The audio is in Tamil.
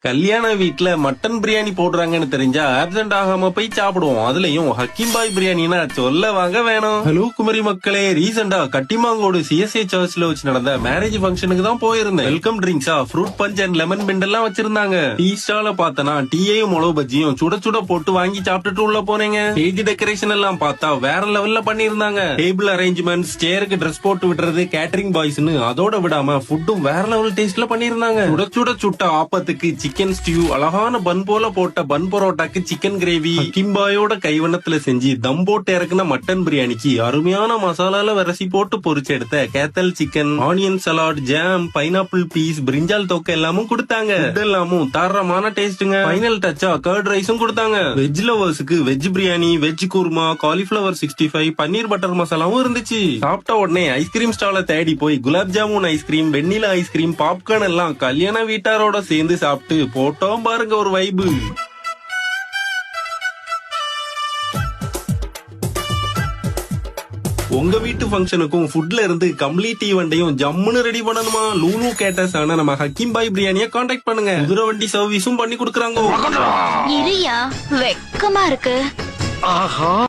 கல்யாண வீட்ல மட்டன் பிரியாணி போடுறாங்கன்னு தெரிஞ்சா ஆப்சென்ட் ஆகாம போய் சாப்பிடுவோம். அதுலயும் ஹக்கீம் பாய் பிரியாணினா சொல்ல வாங்க வேணும். ஹலோ குமரி மக்களே, ரீசெண்டா கட்டிமாங்கோடு சிஎஸ்ஏ சர்ச்ல வச்சு நடந்த மேரேஜ் ஃபங்க்ஷனுக்கு தான் போயிருந்தேன். வெல்கம் ட்ரிங்க்ஸா ஃப்ரூட் பஞ்ச் அண்ட் லெமன் பிண்ட் எல்லாம் வச்சிருந்தாங்க. டீ ஸ்டால பார்த்தனா டீயையும் முளவு பஜ்ஜியும் சுட சுட போட்டு வாங்கி சாப்பிட்டுட்டு உள்ள போனேங்க. ஸ்டேஜ் டெக்கரேஷன் எல்லாம் பார்த்தா வேற லெவல்ல பண்ணிருந்தாங்க. டேபிள் அரேஞ்ச்மெண்ட்ஸ், சேருக்கு ட்ரெஸ் போட்டு விடுறது, கேட்டரிங் பாய்ஸ்னு அதோட விடாம ஃபுட்டும் வேற லெவல் டேஸ்ட்ல பண்ணிருந்தாங்க. சுட சுட சுட்ட ஆப்பத்துக்கு சிக்கன் ஸ்டியூ, அழகான பன் போல போட்ட பன் பரோட்டாக்கு சிக்கன் கிரேவி, கிம்பாயோட கைவண்ணத்துல செஞ்சு தம் போட்டு இறக்குன மட்டன் பிரியாணிக்கு அருமையான மசாலால வரசி போட்டு பொரிச்சு எடுத்த கேத்தல் chicken, onion salad, jam, pineapple piece, brinjal தொக்க எல்லாமும் கொடுத்தாங்க. இதெல்லாமும் தாராளமான டேஸ்டுங்க. ஃபைனல் டச்சா கர்ட் ரைஸும் கொடுத்தாங்க. வெஜ் லவர்ஸ்க்கு veg biryani, veg kurma, cauliflower 65, paneer butter மசாலாவும் இருந்துச்சு. சாப்பிட்ட உடனே ஐஸ்கிரீம் ஸ்டால தேடி போய் gulab jamun ice cream, vanilla ice cream, popcorn எல்லாம் கல்யாண வீட்டாரோட சேர்ந்து சாப்பிட்டு போட்டோம் பாருங்க ஒரு வைபு. உங்க வீட்டு ஃபங்க்ஷனுக்கும் ஃபுட்ல இருந்து கம்ப்ளீட் ஈவெண்ட்டையும் ஜம்முன்னு ரெடி பண்ணணுமா? லூலு கேட்டர்ஸ் ஆன நம்ம ஹக்கீம் பாய் பிரியாணியை கான்டாக்ட் பண்ணுங்க. குதிரை வண்டி சர்வீஸும் பண்ணி கொடுக்குறாங்க. இரியா வெக்கமா இருக்கு. ஆஹா.